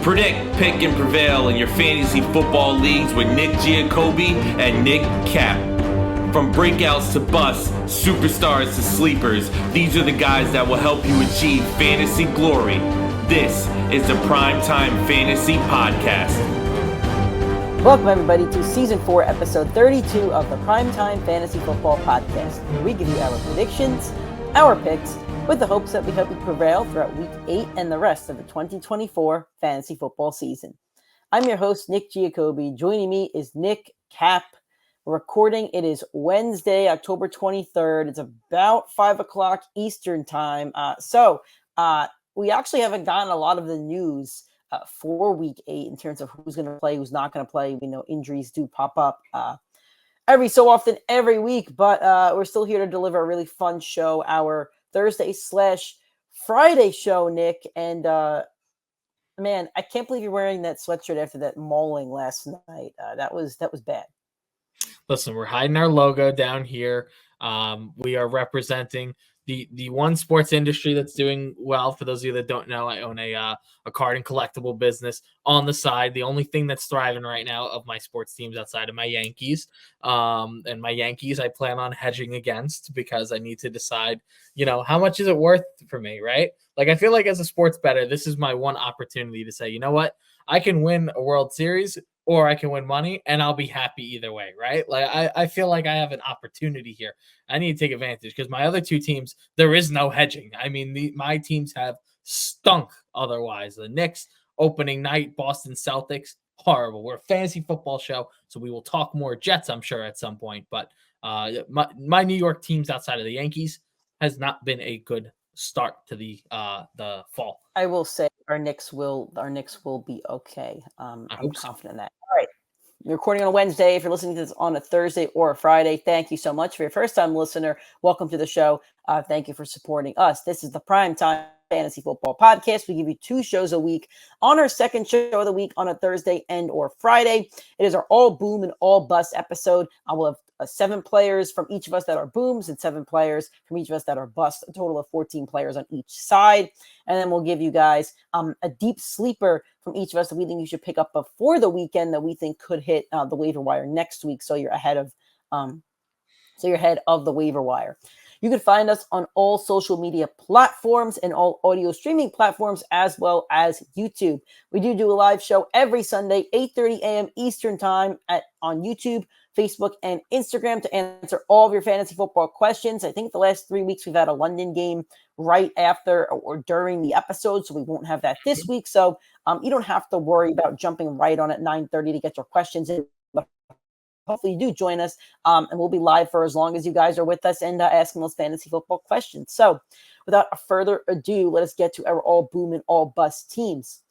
Predict, pick, and prevail in your fantasy football leagues with Nick Giacobbe and Nick Kap. From breakouts to busts, superstars to sleepers, these are the guys that will help you achieve fantasy glory. This is the PrimeTime Fantasy Podcast. Welcome everybody to Season 4, Episode 32 of the PrimeTime Fantasy Football Podcast, where we give you our predictions, our picks, with the hopes that we help you prevail throughout Week 8 and the rest of the 2024 fantasy football season. I'm your host, Nick Giacobbe. Joining me is Nick Kap. Recording, it is Wednesday, October 23rd. It's about 5 o'clock Eastern time. We actually haven't gotten a lot of the news for Week 8 in terms of who's going to play, who's not going to play. We know injuries do pop up every so often, every week, but we're still here to deliver a really fun show, our Thursday/Friday show, Nick. And man, I can't believe you're wearing that sweatshirt after that mauling last night. That was bad. Listen, we're hiding our logo down here. We are representing the one sports industry that's doing well. For those of you that don't know, I own a card and collectible business on the side. The only thing that's thriving right now of my sports teams outside of my Yankees. And my Yankees, I plan on hedging against because I need to decide, how much is it worth for me, right? Like, I feel like as a sports bettor, this is my one opportunity to say, you know what? I can win a World Series or I can win money, and I'll be happy either way, right? Like, I feel like I have an opportunity here. I need to take advantage because my other two teams, there is no hedging. I mean, my teams have stunk otherwise. The Knicks, opening night, Boston Celtics, horrible. We're a fantasy football show, so we will talk more Jets, I'm sure, at some point. But my New York teams outside of the Yankees has not been a good start to the fall. I will say our Knicks will be okay. I'm confident in that. All right. We're recording on a Wednesday. If you're listening to this on a Thursday or a Friday, thank you so much. For your first-time listener, welcome to the show. Thank you for supporting us. This is the PrimeTime Fantasy Football Podcast. We give you 2 shows a week. On our second show of the week on a Thursday and or Friday, it is our all boom and all bust episode. I will have 7 players from each of us that are booms and 7 players from each of us that are bust, a total of 14 players on each side. And then we'll give you guys a deep sleeper from each of us that we think you should pick up before the weekend that we think could hit the waiver wire next week. So you're ahead of the waiver wire. You can find us on all social media platforms and all audio streaming platforms, as well as YouTube. We do a live show every Sunday, 8:30 a.m. Eastern time on YouTube, Facebook, and Instagram to answer all of your fantasy football questions. I think the last 3 weeks we've had a London game right after or during the episode, so we won't have that this week. So you don't have to worry about jumping right on at 9:30 to get your questions in. Hopefully you do join us, and we'll be live for as long as you guys are with us and asking those fantasy football questions. So without further ado, let us get to our all boom and all bust teams.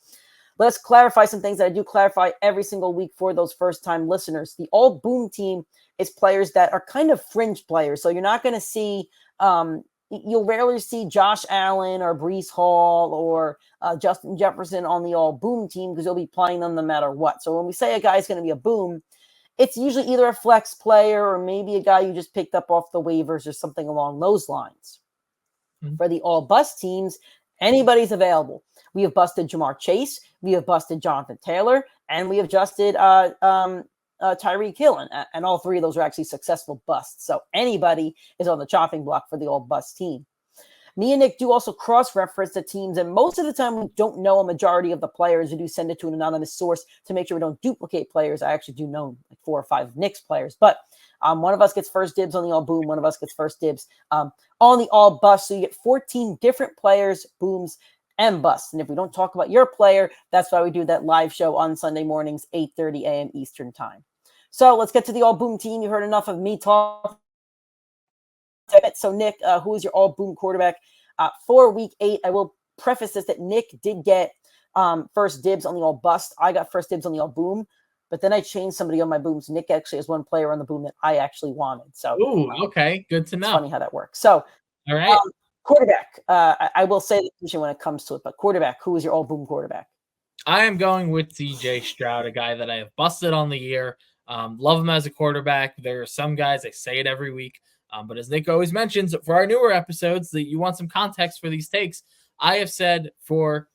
Let's clarify some things that I do clarify every single week for those first-time listeners. The all boom team is players that are kind of fringe players. So you're not going to see you'll rarely see Josh Allen or Breece Hall or Justin Jefferson on the all boom team because you'll be playing them no matter what. So when we say a guy's going to be a boom, it's usually either a flex player or maybe a guy you just picked up off the waivers or something along those lines. Mm-hmm. For the all bust teams, anybody's available. We have busted Jamar Chase, we have busted Jonathan Taylor, and we have busted Tyreek Hill, and all 3 of those are actually successful busts. So anybody is on the chopping block for the all bust team. Me and Nick do also cross-reference the teams, and most of the time we don't know a majority of the players. We do send it to an anonymous source to make sure we don't duplicate players. I actually do know like 4 or 5 Knicks players, but one of us gets first dibs on the all boom, one of us gets first dibs on the all bust. So you get 14 different players, booms, and busts. And if we don't talk about your player, that's why we do that live show on Sunday mornings, 8:30 a.m. Eastern time. So let's get to the all boom team. You heard enough of me talk. So Nick, who is your all boom quarterback for Week 8? I will preface this that Nick did get first dibs on the all bust. I got first dibs on the all boom, but then I changed somebody on my booms. Nick actually has one player on the boom that I actually wanted. So, okay, good to know. It's funny how that works. So, all right, quarterback. I will say that when it comes to it, but quarterback. Who is your all boom quarterback? I am going with CJ Stroud, a guy that I have busted on the year. Love him as a quarterback. There are some guys, I say it every week, but as Nick always mentions, for our newer episodes that you want some context for these takes, I have said for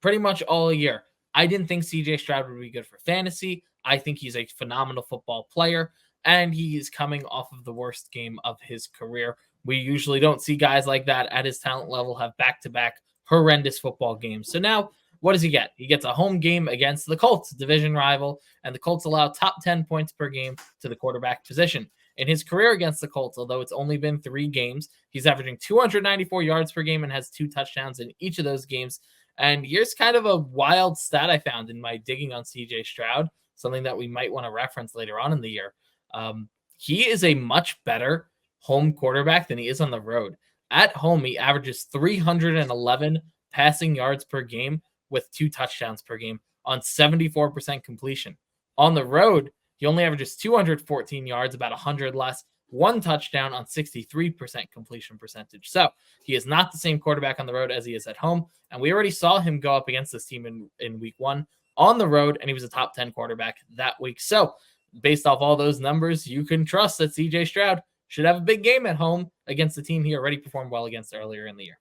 pretty much all year, I didn't think CJ Stroud would be good for fantasy. I think he's a phenomenal football player, and he is coming off of the worst game of his career. We usually don't see guys like that at his talent level have back-to-back horrendous football games. So now, what does he get? He gets a home game against the Colts, division rival, and the Colts allow top 10 points per game to the quarterback position. In his career against the Colts, although it's only been 3 games, he's averaging 294 yards per game and has 2 touchdowns in each of those games. And here's kind of a wild stat I found in my digging on CJ Stroud, something that we might want to reference later on in the year. He is a much better home quarterback than he is on the road. At home, he averages 311 passing yards per game with 2 touchdowns per game on 74% completion. On the road, he only averages 214 yards, about 100 less, 1 touchdown on 63% completion percentage. So he is not the same quarterback on the road as he is at home. And we already saw him go up against this team in week 1 on the road, and he was a top 10 quarterback that week. So based off all those numbers, you can trust that CJ Stroud should have a big game at home against the team he already performed well against earlier in the year.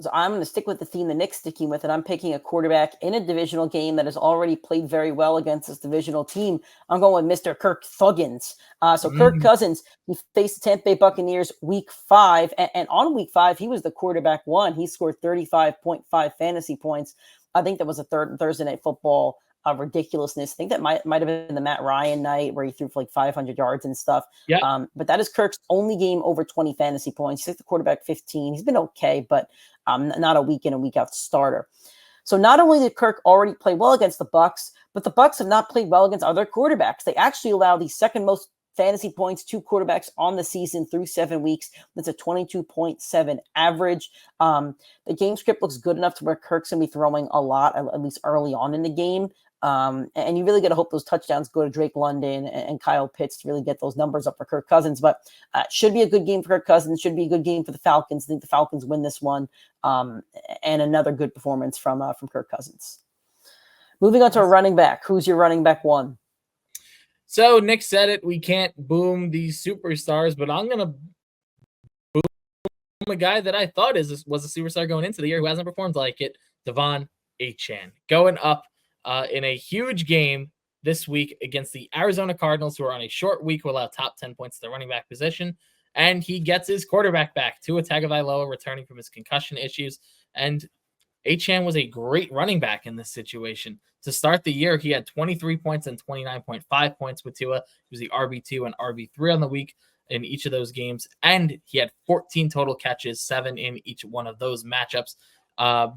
So I'm going to stick with the theme the Knicks sticking with it. I'm picking a quarterback in a divisional game that has already played very well against this divisional team. I'm going with Mr. Kirk Thuggins. Kirk Cousins, he faced the Tampa Bay Buccaneers week 5. And on week 5, he was the quarterback 1. He scored 35.5 fantasy points. I think that was a Thursday Night Football ridiculousness. I think that might have been the Matt Ryan night where he threw for like 500 yards and stuff. Yeah. But that is Kirk's only game over 20 fantasy points. He's the quarterback 15. He's been okay, but not a week in and week out starter. So not only did Kirk already play well against the Bucs, but the Bucs have not played well against other quarterbacks. They actually allow the second most fantasy points to quarterbacks on the season through 7 weeks. That's a 22.7 average. The game script looks good enough to where Kirk's going to be throwing a lot, at least early on in the game. And you really got to hope those touchdowns go to Drake London and Kyle Pitts to really get those numbers up for Kirk Cousins. But should be a good game for Kirk Cousins. Should be a good game for the Falcons. I think the Falcons win this one. And another good performance from Kirk Cousins. Moving on to a running back. Who's your running back 1? So Nick said it. We can't boom these superstars, but I'm going to boom a guy that I thought was a superstar going into the year who hasn't performed like it, Devon Achane. Going up in a huge game this week against the Arizona Cardinals, who are on a short week, who allow top 10 points to the running back position. And he gets his quarterback back, Tua Tagovailoa, returning from his concussion issues. And Achane was a great running back in this situation. To start the year, he had 23 points and 29.5 points with Tua. He was the RB2 and RB3 on the week in each of those games. And he had 14 total catches, 7 in each one of those matchups,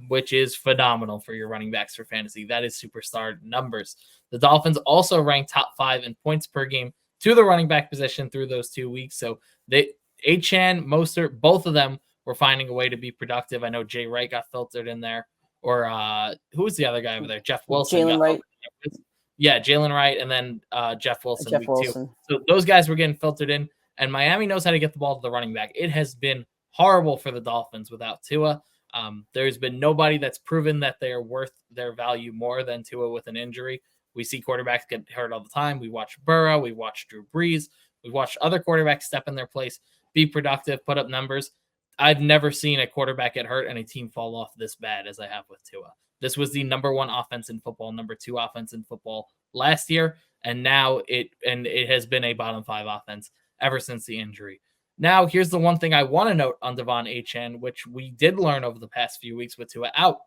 which is phenomenal for your running backs for fantasy. That is superstar numbers. The Dolphins also ranked top 5 in points per game to the running back position through those 2 weeks. So Achane, Mostert, both of them were finding a way to be productive. I know Jay Wright got filtered in there. Or who was the other guy over there? Jeff Wilson. Jalen Wright. Yeah, Jalen Wright, and then Jeff Wilson. Jeff Wilson. 2. So those guys were getting filtered in, and Miami knows how to get the ball to the running back. It has been horrible for the Dolphins without Tua. There's been nobody that's proven that they're worth their value more than Tua with an injury. We see quarterbacks get hurt all the time. We watch Burrow. We watch Drew Brees. We watch other quarterbacks step in their place, be productive, put up numbers. I've never seen a quarterback get hurt and a team fall off this bad as I have with Tua. This was the number 1 offense in football, number 2 offense in football last year, and now it has been a bottom 5 offense ever since the injury. Now, here's the one thing I want to note on Devon Achane, which we did learn over the past few weeks with Tua out.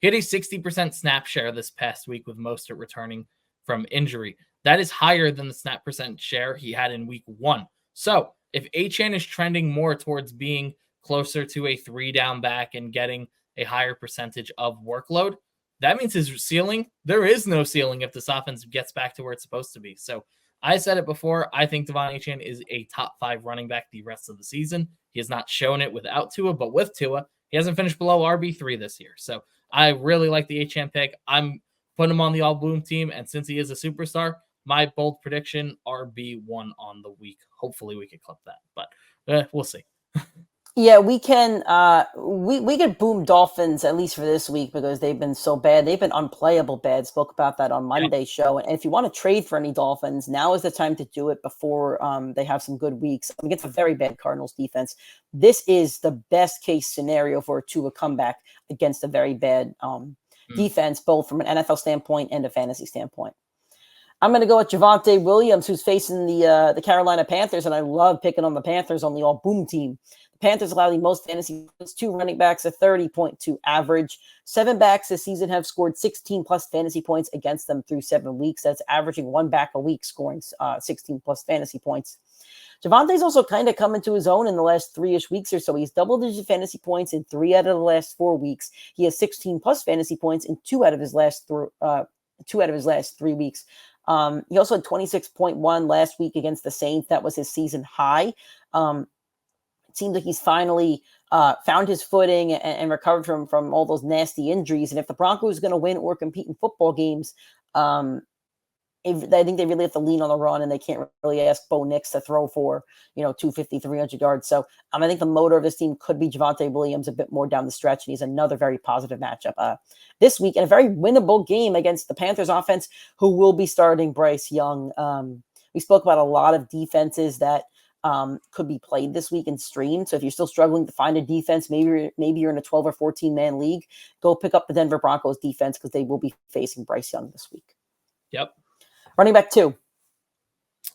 He had a 60% snap share this past week with Mostert returning from injury. That is higher than the snap percent share he had in week 1. So if Achane is trending more towards being closer to a 3-down back and getting a higher percentage of workload, that means his ceiling, there is no ceiling if this offense gets back to where it's supposed to be. So I said it before, I think Devon Achane is a top 5 running back the rest of the season. He has not shown it without Tua, but with Tua, he hasn't finished below RB3 this year. So I really like the Achane pick. I'm putting him on the all-boom team, and since he is a superstar, my bold prediction, RB1 on the week. Hopefully we can clip that, but we'll see. Yeah, we can we could boom Dolphins at least for this week because they've been so bad. They've been unplayable bad. Spoke about that on Monday's show. And if you want to trade for any Dolphins, now is the time to do it before they have some good weeks against a very bad Cardinals defense. This is the best case scenario for a Tua comeback against a very bad defense, both from an NFL standpoint and a fantasy standpoint. I'm going to go with Javonte Williams, who's facing the Carolina Panthers, and I love picking on the Panthers on the all-boom team. The Panthers allow the most fantasy points to running backs, a 30.2 average. 7 backs this season have scored 16-plus fantasy points against them through 7 weeks. That's averaging 1 back a week, scoring 16-plus fantasy points. Javonte's also kind of come into his own in the last 3-ish weeks or so. He's double-digit fantasy points in 3 out of the last 4 weeks. He has 16-plus fantasy points in 2 out of his last 3 weeks. He also had 26.1 last week against the Saints. That was his season high. It seems like he's finally found his footing and recovered from all those nasty injuries. And if the Broncos are going to win or compete in football games, I think they really have to lean on the run, and they can't really ask Bo Nix to throw for 250, 300 yards. So I think the motor of this team could be Javonte Williams a bit more down the stretch, and he's another very positive matchup this week, and a very winnable game against the Panthers offense, who will be starting Bryce Young. We spoke about a lot of defenses that could be played this week and streamed. So if you're still struggling to find a defense, maybe you're in a 12 or 14 man league, go pick up the Denver Broncos defense, because they will be facing Bryce Young this week. Yep. Running back 2.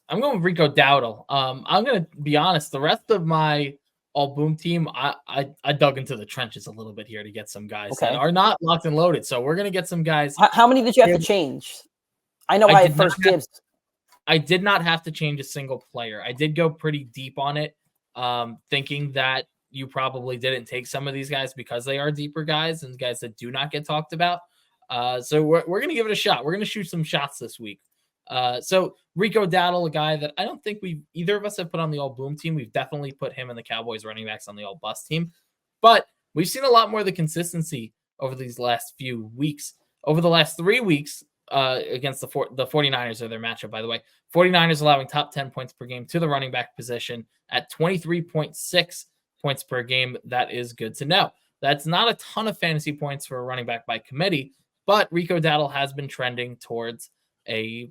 I'm going with Rico Dowdle. I'm going to be honest. The rest of my all-boom team, I dug into the trenches a little bit here to get some guys that are not locked and loaded. So we're going to get some guys. How many did you have to change? I know I had first dibs. I did not have to change a single player. I did go pretty deep on it, thinking that you probably didn't take some of these guys because they are deeper guys and guys that do not get talked about. So we're going to give it a shot. We're going to shoot some shots this week. So Rico Dowdle, a guy that I don't think either of us have put on the all boom team. We've definitely put him and the Cowboys running backs on the all bust team, but we've seen a lot more of the consistency over these last few weeks. Over the last 3 weeks, against the 49ers are their matchup, by the way. 49ers allowing top 10 points per game to the running back position at 23.6 points per game. That is good to know. That's not a ton of fantasy points for a running back by committee, but Rico Dowdle has been trending towards a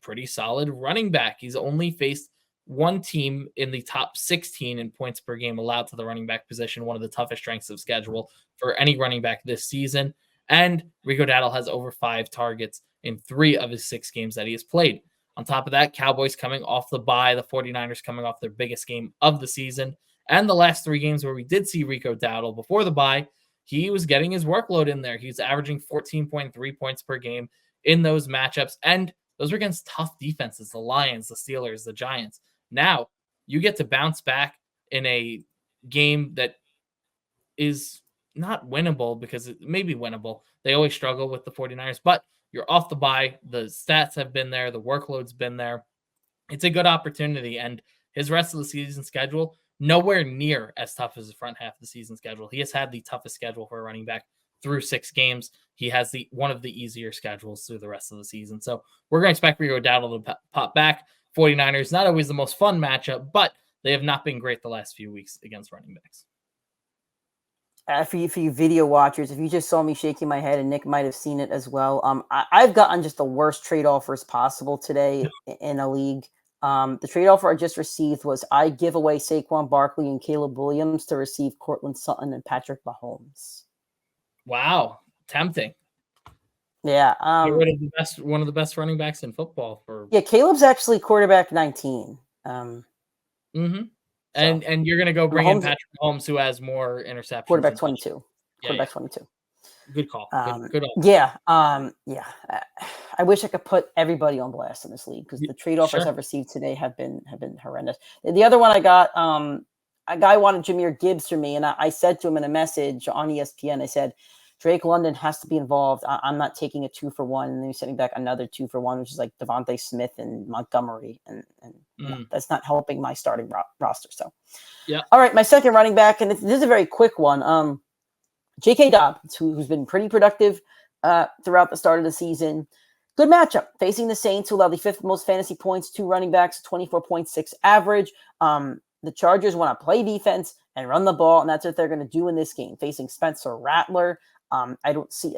pretty solid running back. He's only faced one team in the top 16 in points per game allowed to the running back position, one of the toughest strengths of schedule for any running back this season. And Rico Dowdle has over 5 targets in 3 of his 6 games that he has played. On top of that, Cowboys coming off the bye, the 49ers coming off their biggest game of the season. And the last 3 games where we did see Rico Dowdle before the bye, he was getting his workload in there. He's averaging 14.3 points per game in those matchups. And those are against tough defenses, the Lions, the Steelers, the Giants. Now you get to bounce back in a game that is not winnable, because it may be winnable. They always struggle with the 49ers, but you're off the bye. The stats have been there. The workload's been there. It's a good opportunity. And his rest of the season schedule, nowhere near as tough as the front half of the season schedule. He has had the toughest schedule for a running back through 6 games. He has one of the easier schedules through the rest of the season. So we're going to expect Rico Dowdle to pop back. 49ers, not always the most fun matchup, but they have not been great the last few weeks against running backs. For you video watchers, if you just saw me shaking my head, and Nick might have seen it as well, I've gotten just the worst trade offers possible today in a league. The trade offer I just received was I give away Saquon Barkley and Caleb Williams to receive Cortland Sutton and Patrick Mahomes. Wow, tempting. Yeah, one of the best running backs in football. Caleb's actually quarterback 19. And you're gonna go bring in Patrick Mahomes, who has more interceptions. Quarterback 22. Quarterback 22. Good call. Good call. Yeah. I wish I could put everybody on blast in this league, because the trade offers I've received today have been horrendous. The other one I got, a guy wanted Jahmyr Gibbs for me, and I said to him in a message on ESPN, I said, Drake London has to be involved. I'm not taking a 2-for-1, and then he's sending back another 2-for-1, which is like Devontae Smith and Montgomery, and that's not helping my starting roster. So, all right, my second running back, and this is a very quick one. J.K. Dobbins, who's been pretty productive throughout the start of the season. Good matchup facing the Saints, who allow the 5th most fantasy points to running backs, 24.6 average. The Chargers want to play defense and run the ball, and that's what they're going to do in this game, facing Spencer Rattler. I don't see,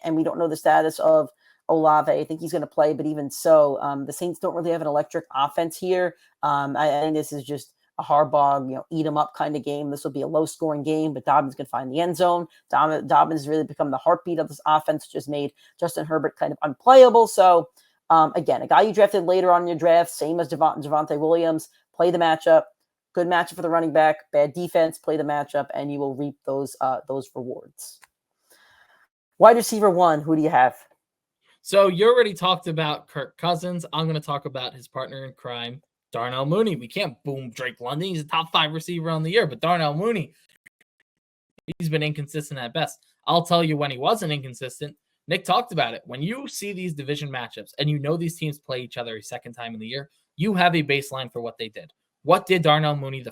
and we don't know the status of Olave. I think he's going to play, but even so, the Saints don't really have an electric offense here. I think this is just a Harbaugh, eat 'em up kind of game. This will be a low scoring game, but Dobbins can find the end zone. Dobbins has really become the heartbeat of this offense, which has made Justin Herbert kind of unplayable. So again, a guy you drafted later on in your draft, same as Javonte Williams, play the matchup. Good matchup for the running back, bad defense, play the matchup, and you will reap those rewards. Wide receiver 1, who do you have? So you already talked about Kirk Cousins. I'm going to talk about his partner in crime, Darnell Mooney. We can't boom Drake London. He's a top 5 receiver on the year, but Darnell Mooney, he's been inconsistent at best. I'll tell you when he wasn't inconsistent. Nick talked about it. When you see these division matchups and you know these teams play each other a second time in the year, you have a baseline for what they did. What did Darnell Mooney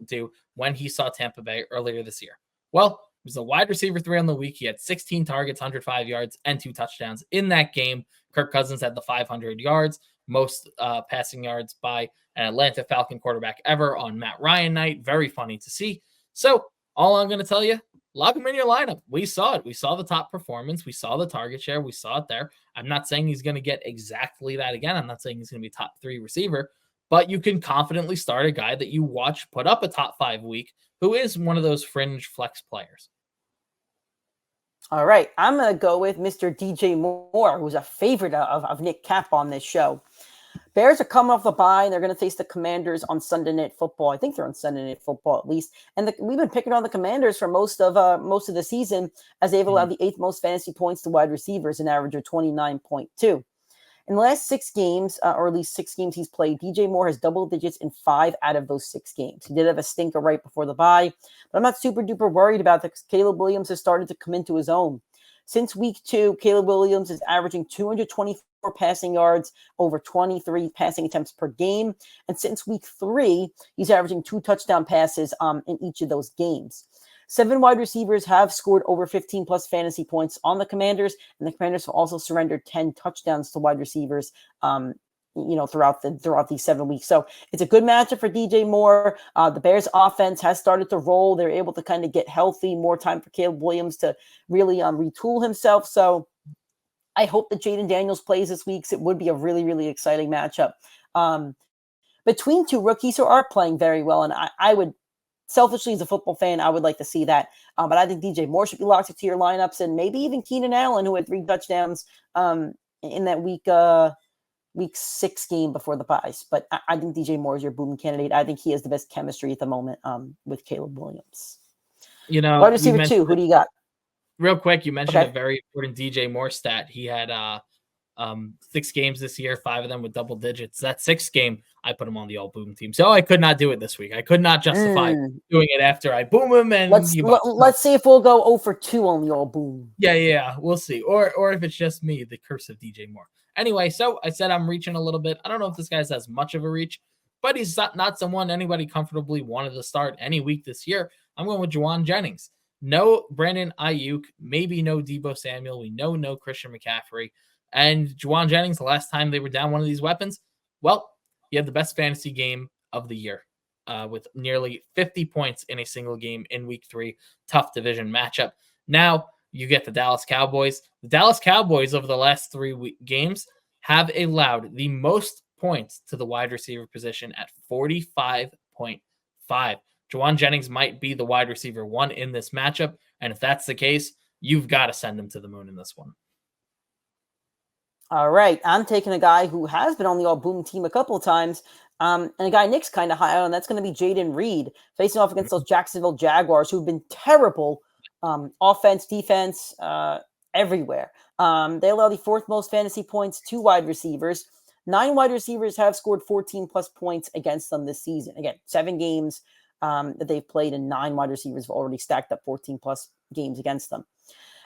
do when he saw Tampa Bay earlier this year? Well, he was a wide receiver 3 on the week. He had 16 targets, 105 yards, and 2 touchdowns. In that game, Kirk Cousins had the 500 yards, most passing yards by an Atlanta Falcon quarterback ever on Matt Ryan night. Very funny to see. So all I'm going to tell you, lock him in your lineup. We saw it. We saw the top performance. We saw the target share. We saw it there. I'm not saying he's going to get exactly that again. I'm not saying he's going to be top 3 receiver, but you can confidently start a guy that you watch put up a top 5 week who is one of those fringe flex players. All right. I'm going to go with Mr. DJ Moore, who's a favorite of Nick Kap on this show. Bears are coming off the bye, and they're going to face the Commanders on Sunday Night Football. I think they're on Sunday Night Football at least. And we've been picking on the Commanders for most of the season, as they've allowed the 8th most fantasy points to wide receivers, an average of 29.2. In the last 6 games, or at least 6 games he's played, DJ Moore has double digits in 5 out of those 6 games. He did have a stinker right before the bye, but I'm not super duper worried about that because Caleb Williams has started to come into his own. Since week 2, Caleb Williams is averaging 224 passing yards, over 23 passing attempts per game. And since week 3, he's averaging 2 touchdown passes in each of those games. 7 wide receivers have scored over 15 plus fantasy points on the Commanders, and the Commanders have also surrendered 10 touchdowns to wide receivers, throughout these 7 weeks. So it's a good matchup for DJ Moore. The Bears offense has started to roll. They're able to kind of get healthy, more time for Caleb Williams to really retool himself. So I hope that Jaden Daniels plays this week. So it would be a really, really exciting matchup between 2 rookies who are playing very well. And I would, selfishly as a football fan, I would like to see that. But I think DJ Moore should be locked into your lineups, and maybe even Keenan Allen, who had 3 touchdowns in that week 6 game before the buys. But I think DJ Moore is your boom candidate. I think he has the best chemistry at the moment with Caleb Williams. Wide receiver 2, who do you got? Real quick, you mentioned a very important DJ Moore stat. He had 6 games this year, 5 of them with double digits. That 6th game, I put him on the all boom team. So I could not do it this week. I could not justify doing it after I boom him. And let's see if we'll go 0 for 2 on the all boom. Yeah, we'll see. Or if it's just me, the curse of DJ Moore. Anyway, so I said I'm reaching a little bit. I don't know if this guy has as much of a reach, but he's not someone anybody comfortably wanted to start any week this year. I'm going with Juwan Jennings. No Brandon Ayuk, maybe no Deebo Samuel. We know no Christian McCaffrey. And Juwan Jennings, the last time they were down one of these weapons, well, he had the best fantasy game of the year with nearly 50 points in a single game in week 3. Tough division matchup. Now you get the Dallas Cowboys. The Dallas Cowboys over the last 3 games have allowed the most points to the wide receiver position at 45.5. Juwan Jennings might be the wide receiver 1 in this matchup. And if that's the case, you've got to send him to the moon in this one. All right. I'm taking a guy who has been on the all boom team a couple of times. And a guy Nick's kind of high on, that's going to be Jaden Reed, facing off against those Jacksonville Jaguars, who've been terrible offense, defense, everywhere. They allow the 4th most fantasy points to wide receivers. 9 wide receivers have scored 14 plus points against them this season. Again, 7 games that they've played, and 9 wide receivers have already stacked up 14 plus games against them.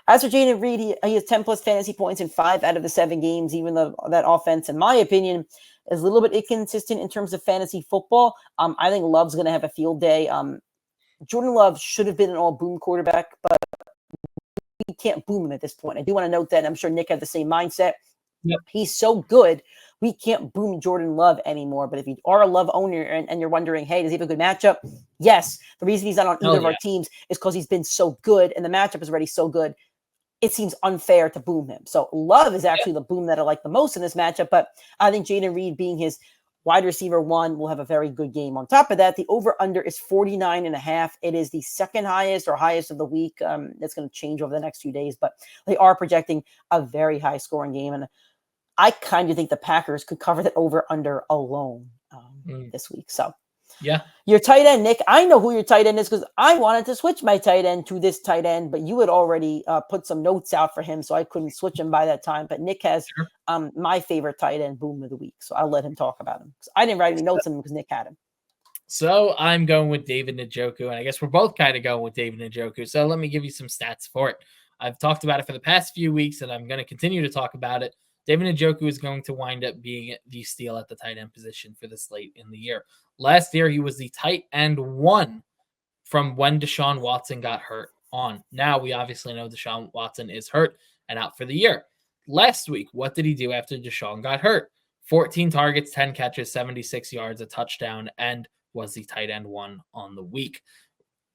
As for Jaden Reed, he has 10 plus fantasy points in 5 out of the 7 games, even though that offense, in my opinion, is a little bit inconsistent in terms of fantasy football. I think Love's going to have a field day. Jordan Love should have been an all boom quarterback, but we can't boom him at this point. I do want to note that. I'm sure Nick had the same mindset. Yep. He's so good, we can't boom Jordan Love anymore. But if you are a Love owner and you're wondering, hey, does he have a good matchup? Yes. The reason he's not on either of our teams is because he's been so good, and the matchup is already so good. It seems unfair to boom him. So Love is actually the boom that I like the most in this matchup. But I think Jaden Reed being his Wide receiver 1 will have a very good game. On top of that, the over-under is 49.5. It is the second highest or highest of the week. That's going to change over the next few days, but they are projecting a very high-scoring game. And I kind of think the Packers could cover that over-under alone this week. So, yeah. Your tight end, Nick, I know who your tight end is because I wanted to switch my tight end to this tight end, but you had already put some notes out for him, so I couldn't switch him by that time. But Nick has my favorite tight end boom of the week, so I'll let him talk about him. I didn't write any notes on him because Nick had him. So I'm going with David Njoku, and I guess we're both kind of going with David Njoku. So let me give you some stats for it. I've talked about it for the past few weeks, and I'm going to continue to talk about it. David Njoku is going to wind up being the steal at the tight end position for this late in the year. Last year, he was the tight end 1 from when Deshaun Watson got hurt on. Now, we obviously know Deshaun Watson is hurt and out for the year. Last week, what did he do after Deshaun got hurt? 14 targets, 10 catches, 76 yards, a touchdown, and was the tight end 1 on the week.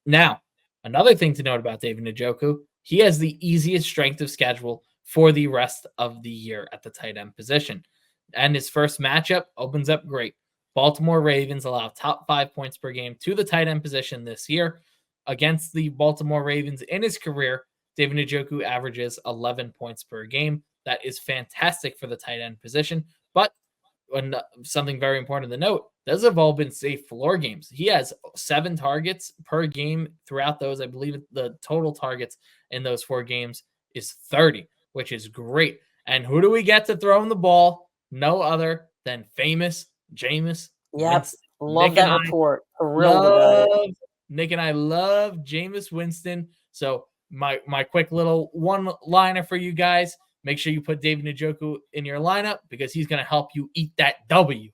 Now, another thing to note about David Njoku, he has the easiest strength of schedule for the rest of the year at the tight end position. And his first matchup opens up great. Baltimore Ravens allow top 5 points per game to the tight end position this year. Against the Baltimore Ravens in his career, David Njoku averages 11 points per game. That is fantastic for the tight end position. But something very important to note, those have all been safe floor games. He has 7 targets per game throughout those. I believe the total targets in those 4 games is 30, which is great. And who do we get to throw him the ball? No other than famous Jameis. Yep, Winston. love that report. Thrilled about it. Nick and I love Jameis Winston. So my quick little one-liner for you guys. Make sure you put David Njoku in your lineup because he's going to help you eat that W.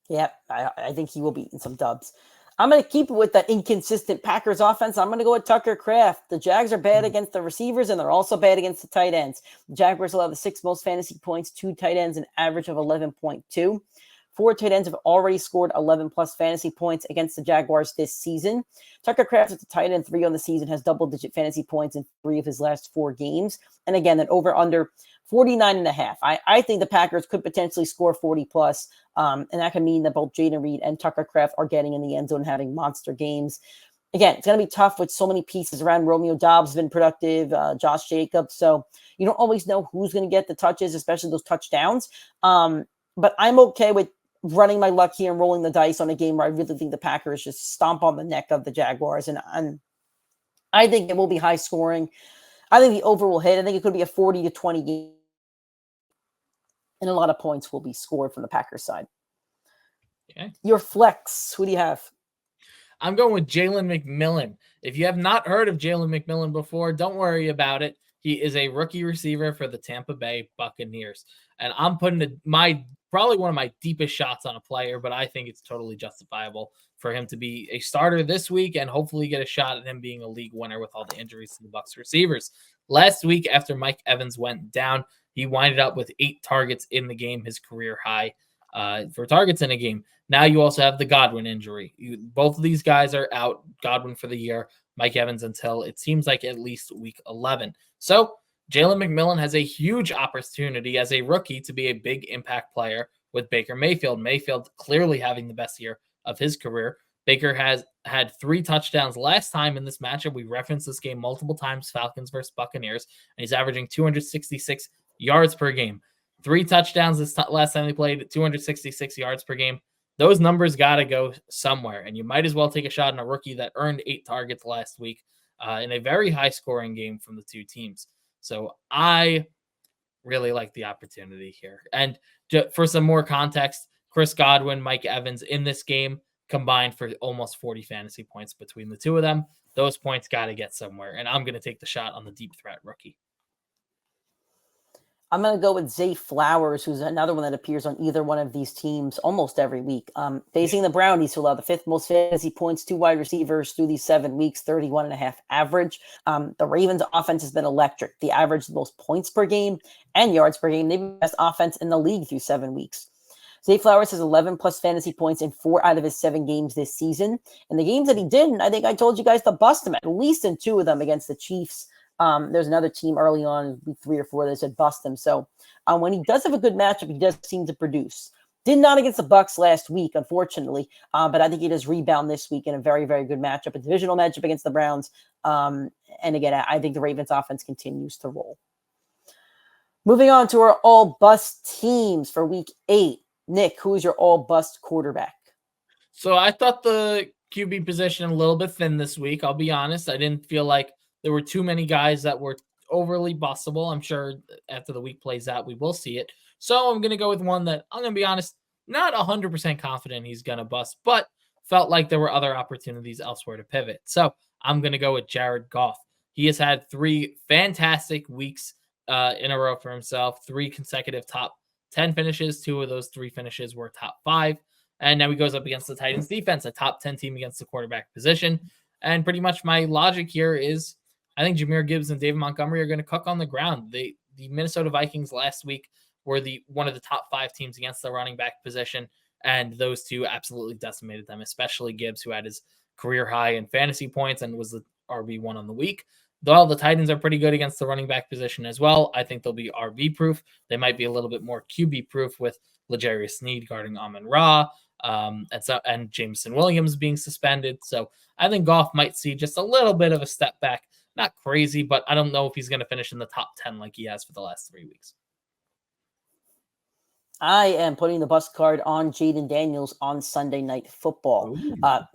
Yep, I think he will be eating some dubs. I'm going to keep it with that inconsistent Packers offense. I'm going to go with Tucker Kraft. The Jags are bad against the receivers, and they're also bad against the tight ends. The Jaguars allow the 6th most fantasy points, 2 tight ends, an average of 11.2. 4 tight ends have already scored 11-plus fantasy points against the Jaguars this season. Tucker Kraft at the tight end 3 on the season has double-digit fantasy points in 3 of his last 4 games. And again, that over-under 49.5. I think the Packers could potentially score 40-plus, and that can mean that both Jaden Reed and Tucker Kraft are getting in the end zone and having monster games. Again, it's going to be tough with so many pieces around. Romeo Doubs has been productive, Josh Jacobs. So you don't always know who's going to get the touches, especially those touchdowns. But I'm okay with running my luck here and rolling the dice on a game where I really think the Packers just stomp on the neck of the Jaguars. And I think it will be high scoring. I think the over will hit. I think it could be a 40-20 game. And a lot of points will be scored from the Packers side. Okay. Your flex, who do you have? I'm going with Jalen McMillan. If you have not heard of Jalen McMillan before, don't worry about it. He is a rookie receiver for the Tampa Bay Buccaneers. And I'm putting probably one of my deepest shots on a player, but I think it's totally justifiable for him to be a starter this week and hopefully get a shot at him being a league winner with all the injuries to the Bucs receivers. Last week, after Mike Evans went down, he winded up with 8 targets in the game, his career high for targets in a game. Now you also have the Godwin injury. Both of these guys are out, Godwin for the year, Mike Evans until it seems like at least week 11. So Jalen McMillan has a huge opportunity as a rookie to be a big impact player with Baker Mayfield. Mayfield clearly having the best year of his career. Baker has had 3 touchdowns last time in this matchup. We referenced this game multiple times, Falcons versus Buccaneers, and he's averaging 266 yards per game. 3 touchdowns last time they played, 266 yards per game. Those numbers got to go somewhere, and you might as well take a shot on a rookie that earned 8 targets last week in a very high-scoring game from the 2 teams. So I really like the opportunity here. And for some more context, Chris Godwin, Mike Evans in this game combined for almost 40 fantasy points between the 2 of them. Those points got to get somewhere, and I'm going to take the shot on the deep threat rookie. I'm going to go with Zay Flowers, who's another one that appears on either one of these teams almost every week. Facing the Brownies, who allow the 5th most fantasy points to wide receivers through these 7 weeks, 31.5 average. The Ravens' offense has been electric. The average most points per game and yards per game. They've been the best offense in the league through 7 weeks. Zay Flowers has 11-plus fantasy points in 4 out of his 7 games this season. And the games that he didn't, I think I told you guys to bust him, at least in 2 of them against the Chiefs. There's another team early on, 3 or 4, that said bust him. So when he does have a good matchup, he does seem to produce. Did not against the Bucks last week, unfortunately, but I think he does rebound this week in a very, very good matchup, a divisional matchup against the Browns. And again, I think the Ravens offense continues to roll. Moving on to our all-bust teams for week 8. Nick, who is your all-bust quarterback? So I thought the QB position a little bit thin this week. I'll be honest. I didn't feel like there were too many guys that were overly bustable. I'm sure after the week plays out, we will see it. So I'm going to go with one that I'm going to be honest, not 100% confident he's going to bust, but felt like there were other opportunities elsewhere to pivot. So I'm going to go with Jared Goff. He has had 3 fantastic weeks in a row for himself, 3 consecutive top 10 finishes. 2 of those 3 finishes were top 5. And now he goes up against the Titans defense, a top 10 team against the quarterback position. And pretty much my logic here is I think Jahmyr Gibbs and David Montgomery are going to cook on the ground. The Minnesota Vikings last week were one of the top 5 teams against the running back position. And those 2 absolutely decimated them, especially Gibbs, who had his career high in fantasy points and was the RB1 on the week. Though the Titans are pretty good against the running back position as well, I think they'll be RB proof. They might be a little bit more QB proof with L'Jarius Sneed guarding Amon-Ra. And Jameson Williams being suspended. So I think Goff might see just a little bit of a step back. Not crazy, but I don't know if he's going to finish in the top 10 like he has for the last 3 weeks. I am putting the bust card on Jaden Daniels on Sunday Night Football.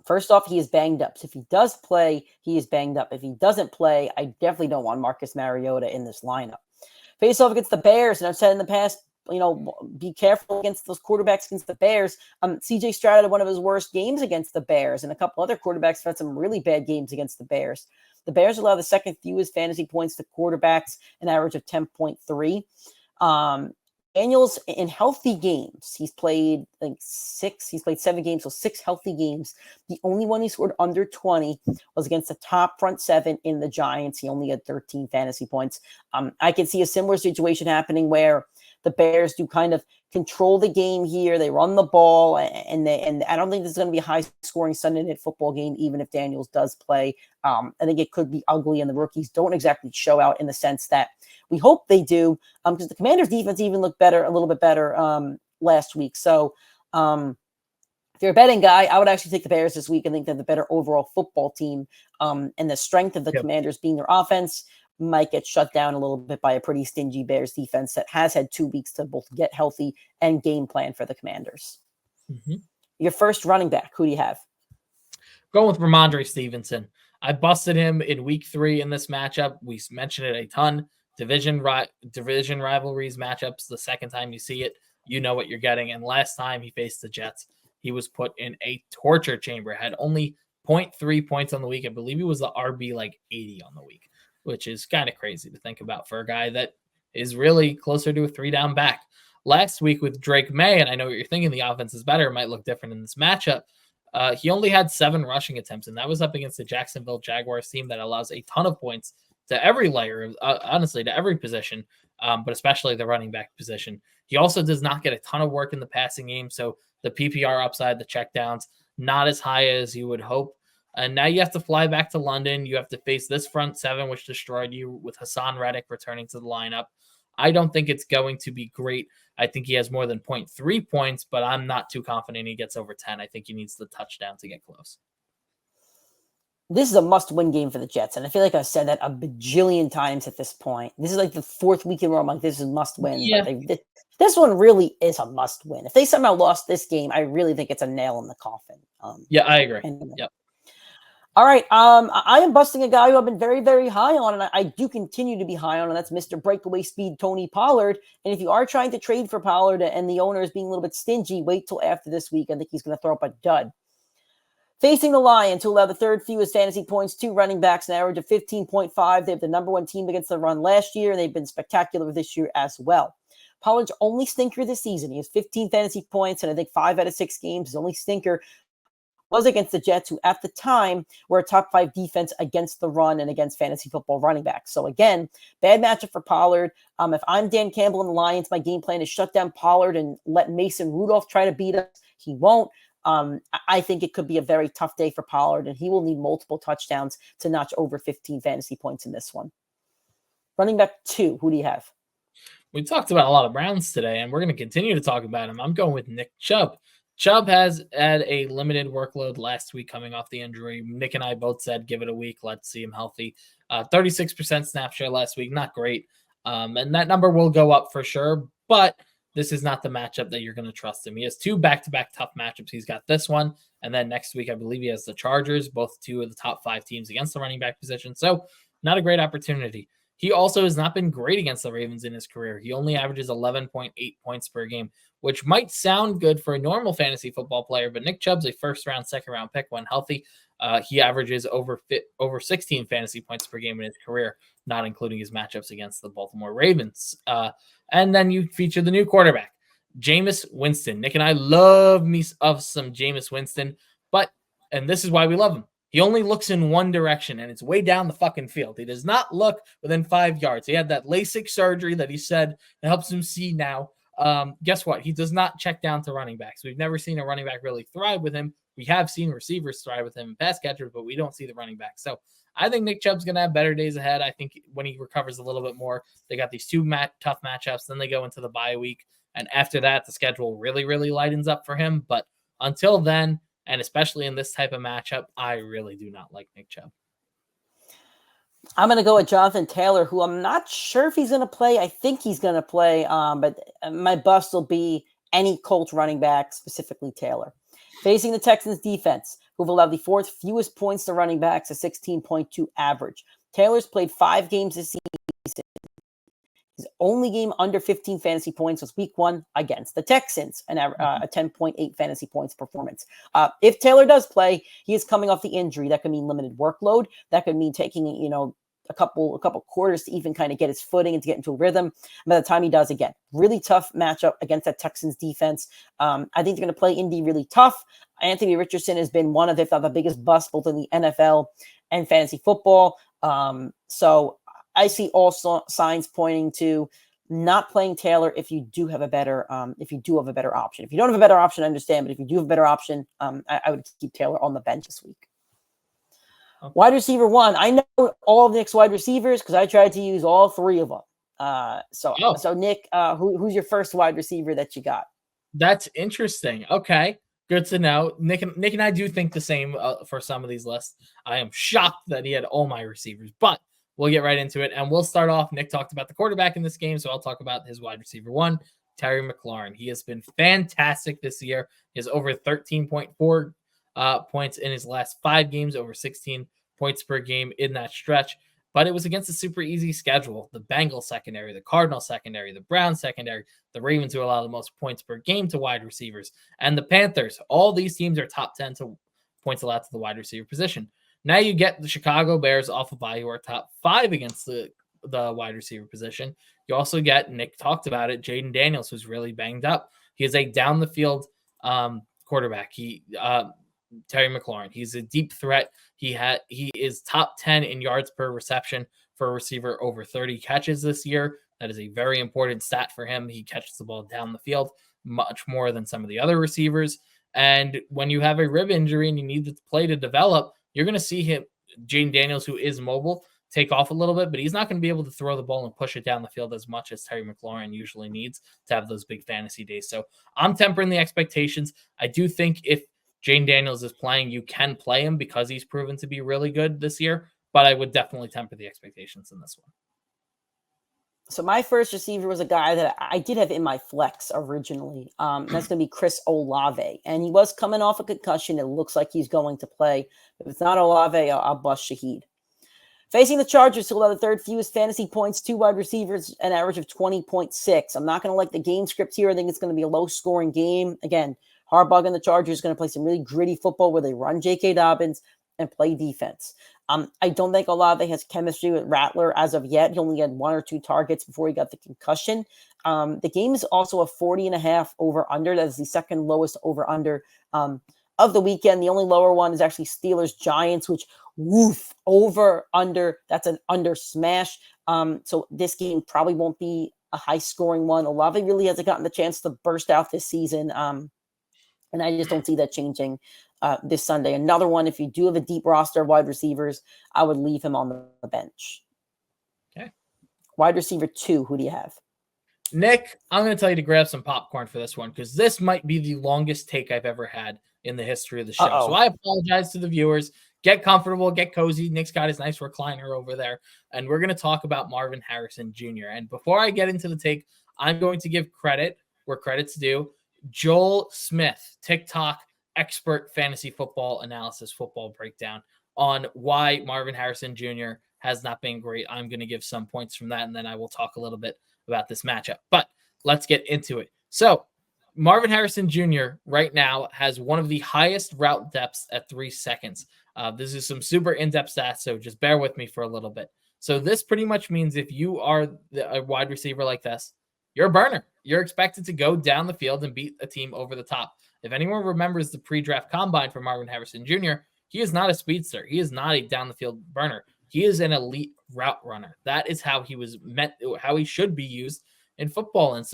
First off, he is banged up. So if he does play, he is banged up. If he doesn't play, I definitely don't want Marcus Mariota in this lineup. Face off against the Bears, and I've said in the past, be careful against those quarterbacks against the Bears. CJ Stroud had one of his worst games against the Bears, and a couple other quarterbacks have had some really bad games against the Bears. The Bears allow the second fewest fantasy points to quarterbacks, an average of 10.3. Daniels in healthy games, he's played 6. He's played 7 games, so 6 healthy games. The only one he scored under 20 was against the top front 7 in the Giants. He only had 13 fantasy points. I can see a similar situation happening where the Bears do kind of control the game here. They run the ball, and I don't think this is going to be a high-scoring Sunday Night Football game, even if Daniels does play. I think it could be ugly, and the rookies don't exactly show out in the sense that we hope they do, because the Commanders' defense even looked a little bit better last week. So if you're a betting guy, I would actually take the Bears this week and think they're the better overall football team. And the strength of the Commanders being their offense might get shut down a little bit by a pretty stingy Bears defense that has had 2 weeks to both get healthy and game plan for the Commanders. Mm-hmm. Your first running back, who do you have? Going with Ramondre Stevenson. I busted him in week 3 in this matchup. We mentioned it a ton. Division rivalries matchups. The second time you see it, you know what you're getting. And last time he faced the Jets, he was put in a torture chamber. Had only 0.3 points on the week. I believe he was the RB 80 on the week, which is kind of crazy to think about for a guy that is really closer to a 3-down back. Last week with Drake May, and I know what you're thinking, the offense is better, it might look different in this matchup. He only had 7 rushing attempts, and that was up against the Jacksonville Jaguars team that allows a ton of points to every layer, honestly, to every position, but especially the running back position. He also does not get a ton of work in the passing game, so the PPR upside, the checkdowns, not as high as you would hope. And now you have to fly back to London. You have to face this front 7, which destroyed you, with Hassan Reddick returning to the lineup. I don't think it's going to be great. I think he has more than 0.3 points, but I'm not too confident he gets over 10. I think he needs the touchdown to get close. This is a must-win game for the Jets, and I feel like I've said that a bajillion times at this point. This is like the 4th week in a row I'm like, this is must-win. Yeah. But this one really is a must-win. If they somehow lost this game, I really think it's a nail in the coffin. Yeah, I agree. Yep. All right. I am busting a guy who I've been very, very high on, and I do continue to be high on, and that's Mr. Breakaway Speed Tony Pollard. And if you are trying to trade for Pollard and the owner is being a little bit stingy, wait till after this week. I think he's going to throw up a dud. Facing the Lions, who allow the 3rd fewest fantasy points to running backs, an average of 15.5. They have the number 1 team against the run last year, and they've been spectacular this year as well. Pollard's only stinker this season. He has 15 fantasy points, and I think 5 out of 6 games. His only stinker was against the Jets, who at the time were a top 5 defense against the run and against fantasy football running backs. So again, bad matchup for Pollard. If I'm Dan Campbell and the Lions, my game plan is shut down Pollard and let Mason Rudolph try to beat us. He won't. I think it could be a very tough day for Pollard, and he will need multiple touchdowns to notch over 15 fantasy points in this one. Running back 2, who do you have? We talked about a lot of Browns today, and we're going to continue to talk about him. I'm going with Nick Chubb. Chubb has had a limited workload last week coming off the injury. Nick and I both said give it a week. Let's see him healthy. 36% snap share last week. Not great. And that number will go up for sure, but this is not the matchup that you're going to trust him. He has 2 back-to-back tough matchups. He's got this one, and then next week I believe he has the Chargers, both 2 of the top 5 teams against the running back position. So not a great opportunity. He also has not been great against the Ravens in his career. He only averages 11.8 points per game, which might sound good for a normal fantasy football player, but Nick Chubb's a first-round, second-round pick when healthy. He averages over 16 fantasy points per game in his career, not including his matchups against the Baltimore Ravens. And then you feature the new quarterback, Jameis Winston. Nick and I love me of some Jameis Winston, and this is why we love him. He only looks in one direction, and it's way down the fucking field. He does not look within 5 yards. He had that LASIK surgery that he said helps him see now. Guess what? He does not check down to running backs. We've never seen a running back really thrive with him. We have seen receivers thrive with him and pass catchers, but we don't see the running back. So I think Nick Chubb's going to have better days ahead. I think when he recovers a little bit more, they got these 2 tough matchups. Then they go into the bye week. And after that, the schedule really, really lightens up for him. But until then, and especially in this type of matchup, I really do not like Nick Chubb. I'm going to go with Jonathan Taylor, who I'm not sure if he's going to play. I think he's going to play, but my bust will be any Colts running back, specifically Taylor. Facing the Texans defense, who've allowed the 4th fewest points to running backs, a 16.2 average. Taylor's played 5 games this season. His only game under 15 fantasy points was week 1 against the Texans, a 10.8 fantasy points performance. If Taylor does play, he is coming off the injury. That could mean limited workload. That could mean taking, a couple quarters to even kind of get his footing and to get into a rhythm. By the time he does, again, really tough matchup against that Texans defense. I think they're going to play Indy really tough. Anthony Richardson has been one of, if not the biggest bust, both in the NFL and fantasy football. So I see all signs pointing to not playing Taylor if you do have a better option. If you don't have a better option, I understand. But if you do have a better option, I would keep Taylor on the bench this week. Okay. Wide receiver 1. I know all of Nick's wide receivers because I tried to use all 3 of them. So Nick, who's your first wide receiver that you got? That's interesting. Okay. Good to know. Nick and I do think the same for some of these lists. I am shocked that he had all my receivers, but we'll get right into it, and we'll start off. Nick talked about the quarterback in this game, so I'll talk about his wide receiver 1, Terry McLaurin. He has been fantastic this year. He has over 13.4 points in his last 5 games, over 16 points per game in that stretch. But it was against a super easy schedule. The Bengals secondary, the Cardinals secondary, the Browns secondary, the Ravens who allow the most points per game to wide receivers, and the Panthers. All these teams are top 10 to points allowed to the wide receiver position. Now you get the Chicago Bears off of bye, who are top 5 against the wide receiver position. You also get, Nick talked about it, Jaden Daniels, who's really banged up. He is a down the field quarterback. Terry McLaurin. He's a deep threat. He is top 10 in yards per reception for a receiver over 30 catches this year. That is a very important stat for him. He catches the ball down the field much more than some of the other receivers. And when you have a rib injury and you need the play to develop, you're going to see him, Jaden Daniels, who is mobile, take off a little bit, but he's not going to be able to throw the ball and push it down the field as much as Terry McLaurin usually needs to have those big fantasy days. So I'm tempering the expectations. I do think if Jaden Daniels is playing, you can play him because he's proven to be really good this year, but I would definitely temper the expectations in this one. So my first receiver was a guy that I did have in my flex originally. That's going to be Chris Olave. And he was coming off a concussion. It looks like he's going to play. If it's not Olave, I'll bust Shaheed. Facing the Chargers, who allowed the 3rd fewest fantasy points, 2 wide receivers, an average of 20.6. I'm not going to like the game script here. I think it's going to be a low-scoring game. Again, Harbaugh and the Chargers are going to play some really gritty football where they run J.K. Dobbins and play defense. I don't think Olave has chemistry with Rattler as of yet. He only had 1 or 2 targets before he got the concussion. The game is also a 40.5 over-under. That is the second lowest over-under of the weekend. The only lower one is actually Steelers-Giants, which, over-under. That's an under smash. So this game probably won't be a high-scoring one. Olave really hasn't gotten the chance to burst out this season. And I just don't see that changing this Sunday. Another one, if you do have a deep roster of wide receivers, I would leave him on the bench. Okay. Wide receiver 2, who do you have? Nick, I'm going to tell you to grab some popcorn for this one because this might be the longest take I've ever had in the history of the show. So I apologize to the viewers. Get comfortable, get cozy. Nick's got his nice recliner over there, and we're going to talk about Marvin Harrison Jr. And before I get into the take, I'm going to give credit where credit's due. Joel Smith, TikTok expert fantasy football analysis, football breakdown on why Marvin Harrison Jr. has not been great. I'm going to give some points from that, and then I will talk a little bit about this matchup. But let's get into it. So Marvin Harrison Jr. right now has one of the highest route depths at 3 seconds. This is some super in-depth stats, so just bear with me for a little bit. So this pretty much means if you are a wide receiver like this, you're a burner. You're expected to go down the field and beat a team over the top. If anyone remembers the pre-draft combine for Marvin Harrison Jr., he is not a speedster. He is not a down-the-field burner. He is an elite route runner. That is how he was meant, how he should be used in football. And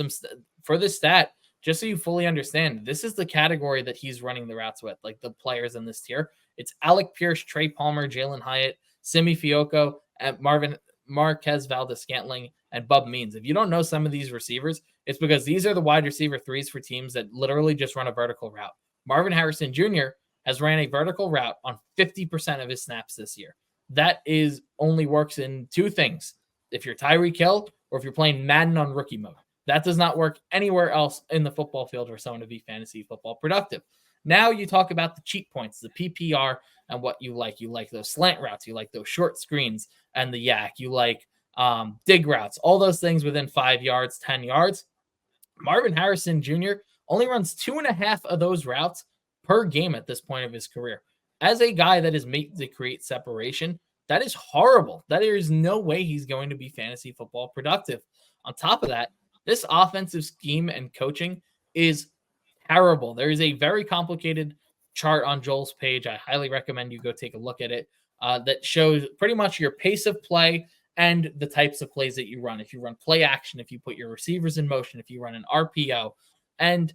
for this stat, just so you fully understand, this is the category that he's running the routes with, like the players in this tier. It's Alec Pierce, Trey Palmer, Jalen Hyatt, Simi Fioco, and Marquez Valdez-Scantling, and Bub Means. If you don't know some of these receivers, it's because these are the wide receiver threes for teams that literally just run a vertical route. Marvin Harrison Jr. has ran a vertical route on 50% of his snaps this year. That only works in two things. If you're Tyreek Hill or if you're playing Madden on rookie mode. That does not work anywhere else in the football field for someone to be fantasy football productive. Now you talk about the cheat points, the PPR, and what you like. You like those slant routes. You like those short screens and the yak. You like dig routes. All those things within 5 yards, 10 yards. Marvin Harrison Jr. only runs 2.5 of those routes per game at this point of his career. As a guy that is made to create separation, that is horrible. There is no way he's going to be fantasy football productive. On top of that, this offensive scheme and coaching is terrible. There is a very complicated chart on Joel's page. I highly recommend you go take a look at it that shows pretty much your pace of play and the types of plays that you run. If you run play action, if you put your receivers in motion, if you run an RPO. And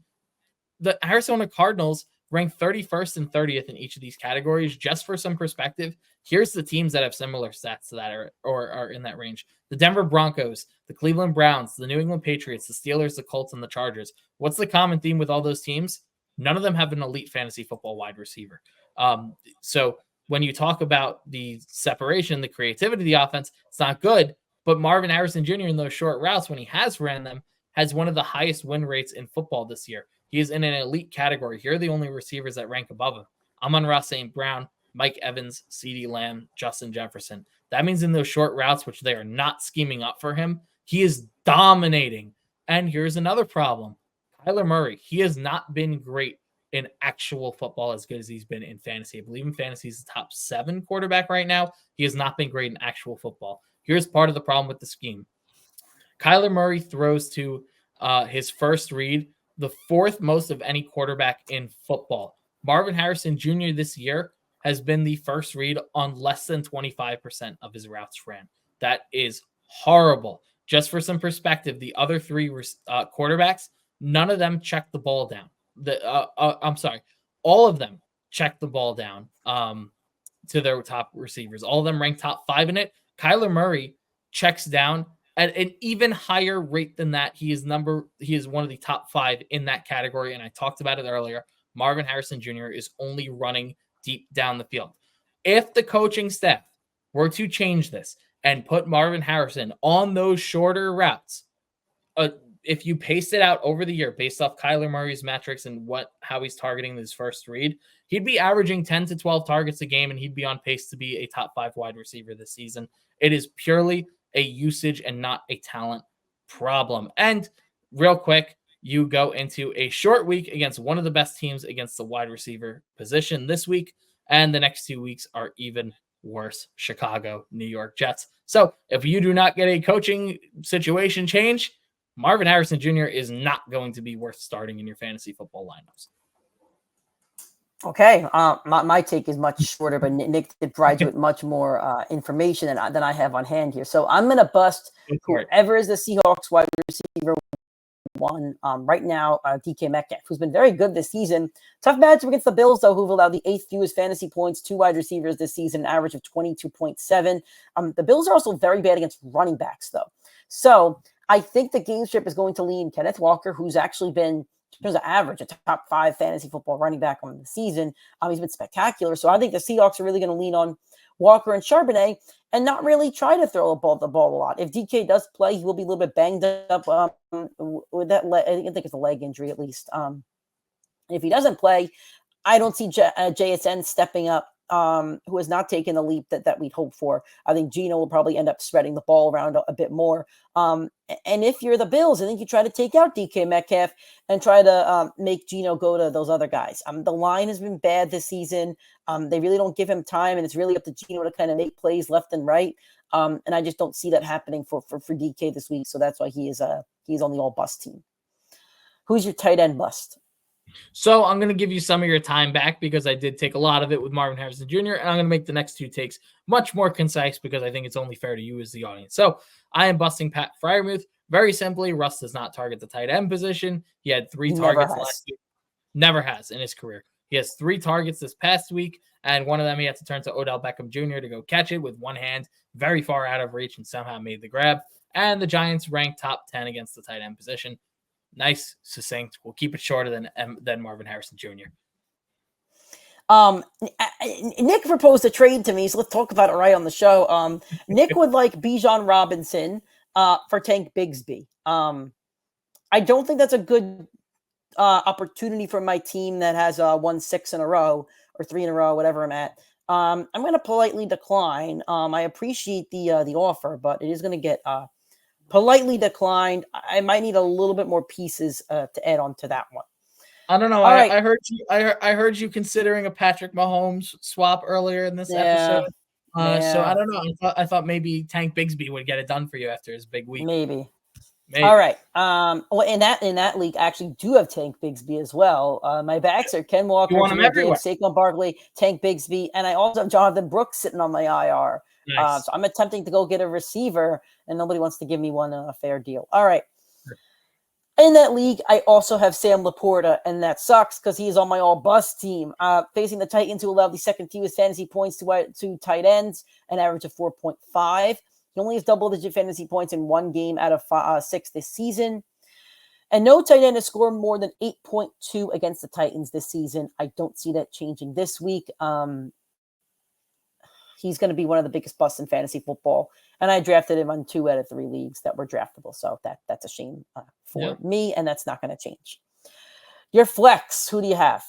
the Arizona Cardinals ranked 31st and 30th in each of these categories. Just for some perspective, here's the teams that have similar stats to that or are in that range. The Denver Broncos, the Cleveland Browns, the New England Patriots, the Steelers, the Colts, and the Chargers. What's the common theme with all those teams? None of them have an elite fantasy football wide receiver. So when you talk about the separation, the creativity of the offense, it's not good. But Marvin Harrison Jr. in those short routes, when he has ran them, has one of the highest win rates in football this year. He is in an elite category. Here are the only receivers that rank above him: Amon-Ra St. Brown, Mike Evans, CeeDee Lamb, Justin Jefferson. That means in those short routes, which they are not scheming up for him, he is dominating. And here's another problem. Kyler Murray, he has not been great in actual football as good as he's been in fantasy. I believe in fantasy he's the top 7 quarterback right now. He has not been great in actual football. Here's part of the problem with the scheme. Kyler Murray throws to his first read the 4th most of any quarterback in football. Marvin Harrison Jr. this year has been the first read on less than 25% of his routes ran. That is horrible. Just for some perspective, the other 3 quarterbacks, none of them checked the ball down. All of them checked the ball down to their top receivers. All of them ranked top 5 in it. Kyler Murray checks down at an even higher rate than that. He is one of the top 5 in that category. And I talked about it earlier. Marvin Harrison Jr. is only running deep down the field. If the coaching staff were to change this and put Marvin Harrison on those shorter routes, if you pace it out over the year based off Kyler Murray's metrics and how he's targeting his first read, he'd be averaging 10 to 12 targets a game, and he'd be on pace to be a top 5 wide receiver this season. It is purely a usage and not a talent problem. And real quick, you go into a short week against one of the best teams against the wide receiver position this week, and the next 2 weeks are even worse: Chicago, New York Jets. So if you do not get a coaching situation change, Marvin Harrison Jr. is not going to be worth starting in your fantasy football lineups. Okay, my take is much shorter, but Nick did provide you with much more information than I have on hand here. So I'm going to bust whoever is the Seahawks wide receiver 1 right now, DK Metcalf, who's been very good this season. Tough matchup against the Bills, though, who've allowed the 8th fewest fantasy points to wide receivers this season, an average of 22.7. The Bills are also very bad against running backs, though. So I think the game script is going to lean Kenneth Walker, who's actually been, in terms of average, a top 5 fantasy football running back on the season. He's been spectacular. So I think the Seahawks are really going to lean on Walker and Charbonnet and not really try to throw the ball a lot. If DK does play, he will be a little bit banged up with that leg. I think it's a leg injury at least. If he doesn't play, I don't see JSN stepping up, who has not taken the leap that we'd hope for. I think Geno will probably end up spreading the ball around a bit more. And if you're the Bills, I think you try to take out DK Metcalf and try to make Geno go to those other guys. The line has been bad this season. They really don't give him time, and it's really up to Geno to kind of make plays left and right. And I just don't see that happening for DK this week. So that's why he's on the all bust team. Who's your tight end bust? So I'm going to give you some of your time back because I did take a lot of it with Marvin Harrison Jr. And I'm going to make the next 2 takes much more concise because I think it's only fair to you as the audience. So I am busting Pat Freiermuth. Very simply, Russ does not target the tight end position. He had 3 targets last week. Never has in his career. He has 3 targets this past week, and one of them he had to turn to Odell Beckham Jr. to go catch it with one hand, very far out of reach, and somehow made the grab. And the Giants ranked top 10 against the tight end position. Nice, succinct. We'll keep it shorter than Marvin Harrison Jr. Nick proposed a trade to me, so let's talk about it right on the show. Nick would like Bijan Robinson for Tank Bigsby. I don't think that's a good opportunity for my team that has won 6 in a row or 3 in a row, whatever I'm at. I'm going to politely decline. I appreciate the offer, but it is going to get politely declined. I might need a little bit more pieces to add on to that one. I don't know. I heard you. I heard you considering a Patrick Mahomes swap earlier in this episode. So I don't know. I thought maybe Tank Bigsby would get it done for you after his big week. Maybe. All right. Well, in that league, I actually do have Tank Bigsby as well. My backs are Ken Walker, Saquon Barkley, Tank Bigsby, and I also have Jonathan Brooks sitting on my IR. Nice. So I'm attempting to go get a receiver, and nobody wants to give me one a fair deal. All right. In that league, I also have Sam Laporta, and that sucks because he is on my all-bust team. Facing the Titans, who allowed the second fewest fantasy points to tight ends, an average of 4.5. He only has double-digit fantasy points in 1 game out of 6 this season. And no tight end has scored more than 8.2 against the Titans this season. I don't see that changing this week. He's going to be one of the biggest busts in fantasy football. And I drafted him on 2 out of 3 leagues that were draftable. So that's a shame for me, and that's not going to change. Your flex, who do you have?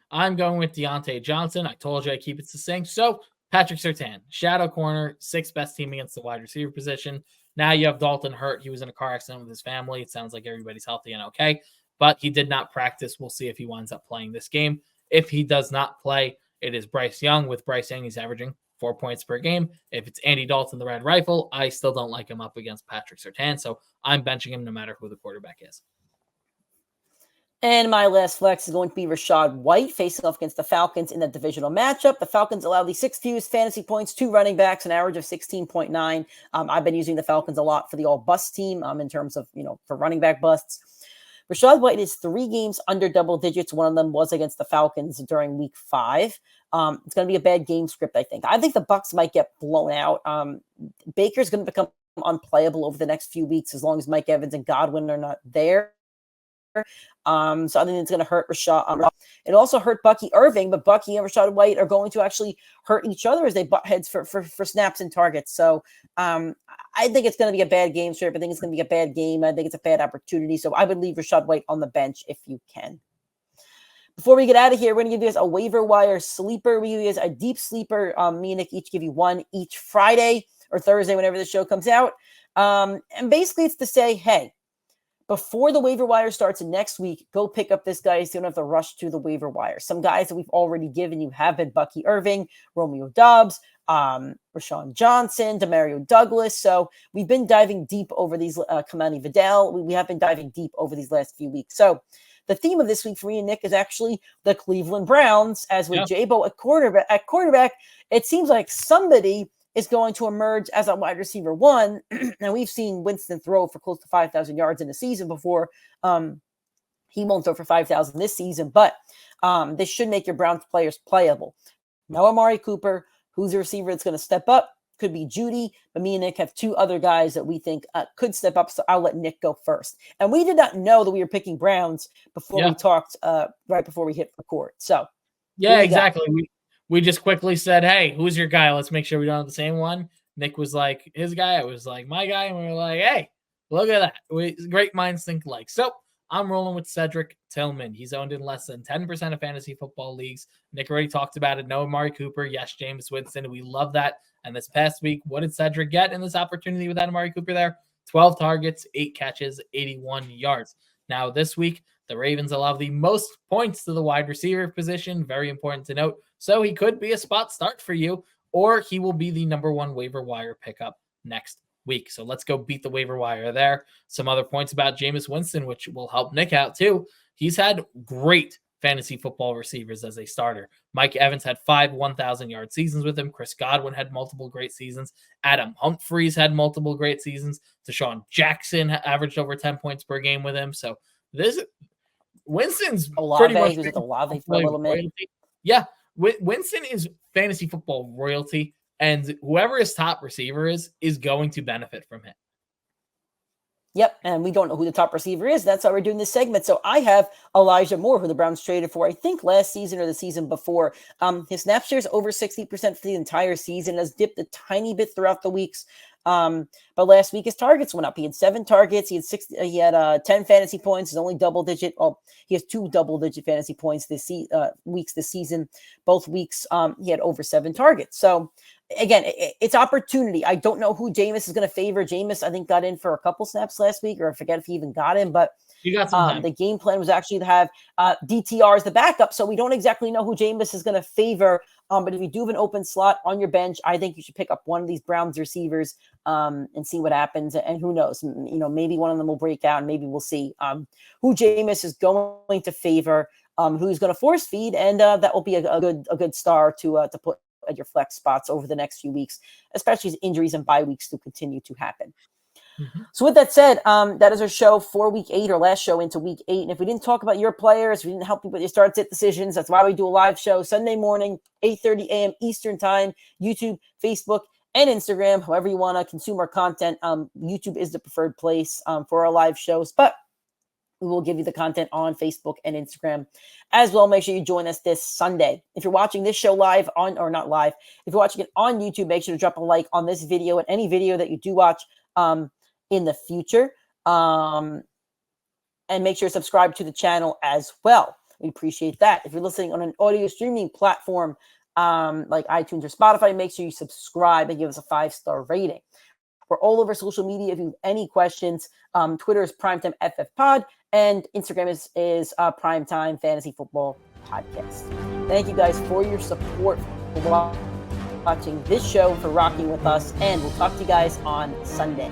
I'm going with Deontay Johnson. I told you I keep it succinct. So Patrick Surtain, shadow corner, 6th best team against the wide receiver position. Now you have Dalton hurt. He was in a car accident with his family. It sounds like everybody's healthy and okay, but he did not practice. We'll see if he winds up playing this game. If he does not play, it is Bryce Young. With Bryce Young, he's averaging 4 points per game. If it's Andy Dalton, the Red Rifle, I still don't like him up against Patrick Surtain, so I'm benching him no matter who the quarterback is. And my last flex is going to be Rachaad White facing off against the Falcons in the divisional matchup. The Falcons allow the 6th fewest fantasy points to running backs, an average of 16.9. I've been using the Falcons a lot for the all-bust team in terms of, for running back busts. Rachaad White is 3 games under double digits. One of them was against the Falcons during week 5. It's going to be a bad game script, I think. I think the Bucs might get blown out. Baker's going to become unplayable over the next few weeks as long as Mike Evans and Godwin are not there. So I think it's going to hurt Rashad. It also hurt Bucky Irving, but Bucky and Rachaad White are going to actually hurt each other as they butt heads for snaps and targets. So I think it's going to be a bad game script. I think it's going to be a bad game. I think it's a bad opportunity. So I would leave Rachaad White on the bench if you can. Before we get out of here, we're going to give you guys a waiver wire sleeper. We give you guys a deep sleeper. Me and Nick each give you one each Friday or Thursday, whenever the show comes out. And basically it's to say, hey, before the waiver wire starts next week, go pick up this guy so you don't have to rush to the waiver wire. Some guys that we've already given you have been Bucky Irving, Romeo Doubs, Rashawn Johnson, Demario Douglas. So we've been diving deep over these, Kamani Vidal. We have been diving deep over these last few weeks. So the theme of this week for me and Nick is actually the Cleveland Browns, as with Jabo at quarterback, it seems like somebody is going to emerge as a wide receiver 1. And we've seen Winston throw for close to 5,000 yards in a season before. He won't throw for 5,000 this season, but this should make your Browns players playable. Now Amari Cooper, who's a receiver that's going to step up, could be Judy, but me and Nick have 2 other guys that we think could step up. So I'll let Nick go first. And we did not know that we were picking Browns before we talked, right before we hit record. So yeah, exactly. We just quickly said, hey, who's your guy? Let's make sure we don't have the same one. Nick was like his guy. I was like my guy. And we were like, hey, look at that. Great minds think alike. So I'm rolling with Cedric Tillman. He's owned in less than 10% of fantasy football leagues. Nick already talked about it. No Amari Cooper. Yes, Jameis Winston. We love that. And this past week, what did Cedric get in this opportunity without Amari Cooper there? 12 targets, 8 catches, 81 yards. Now, this week, the Ravens allow the most points to the wide receiver position. Very important to note. So he could be a spot start for you, or he will be the number 1 waiver wire pickup next week. So let's go beat the waiver wire there. Some other points about Jameis Winston, which will help Nick out too. He's had great fantasy football receivers as a starter. Mike Evans had 5 1,000-yard seasons with him. Chris Godwin had multiple great seasons. Adam Humphries had multiple great seasons. Deshaun Jackson averaged over 10 points per game with him. So this Winston's pretty much was it Olave for a little bit. Yeah, Winston is fantasy football royalty. And whoever his top receiver is going to benefit from it. Yep, and we don't know who the top receiver is. That's why we're doing this segment. So I have Elijah Moore, who the Browns traded for, I think, last season or the season before. His snap share is over 60% for the entire season, has dipped a tiny bit throughout the weeks. But last week his targets went up. He had 7 targets. He had 10 fantasy points. He's only double digit. He has 2 double digit fantasy points weeks this season. Both weeks he had over 7 targets. So again, it's opportunity. I don't know who Jameis is going to favor. Jameis, I think, got in for a couple snaps last week, or I forget if he even got in, but you got some time. The game plan was actually to have DTR as the backup. So we don't exactly know who Jameis is going to favor. But if you do have an open slot on your bench, I think you should pick up one of these Browns receivers and see what happens. And who knows, maybe one of them will break out, and maybe we'll see who Jameis is going to favor, who's going to force feed. And that will be a good star to put at your flex spots over the next few weeks, especially as injuries and bye weeks to continue to happen. Mm-hmm. So with that said, that is our show for week 8, or last show into week 8. And if we didn't talk about your players, we didn't help you with your start sit decisions, that's why we do a live show Sunday morning, 8:30 a.m. Eastern time, YouTube, Facebook, and Instagram, however you want to consume our content. YouTube is the preferred place for our live shows, but we will give you the content on Facebook and Instagram as well. Make sure you join us this Sunday. If you're watching this show live if you're watching it on YouTube, make sure to drop a like on this video and any video that you do watch in the future. And make sure to subscribe to the channel as well. We appreciate that. If you're listening on an audio streaming platform like iTunes or Spotify, make sure you subscribe and give us a 5-star rating. We're all over social media. If you have any questions, Twitter is PrimeTime FF Pod, and Instagram is PrimeTime Fantasy Football Podcast. Thank you guys for your support, for watching this show, for rocking with us, and we'll talk to you guys on Sunday.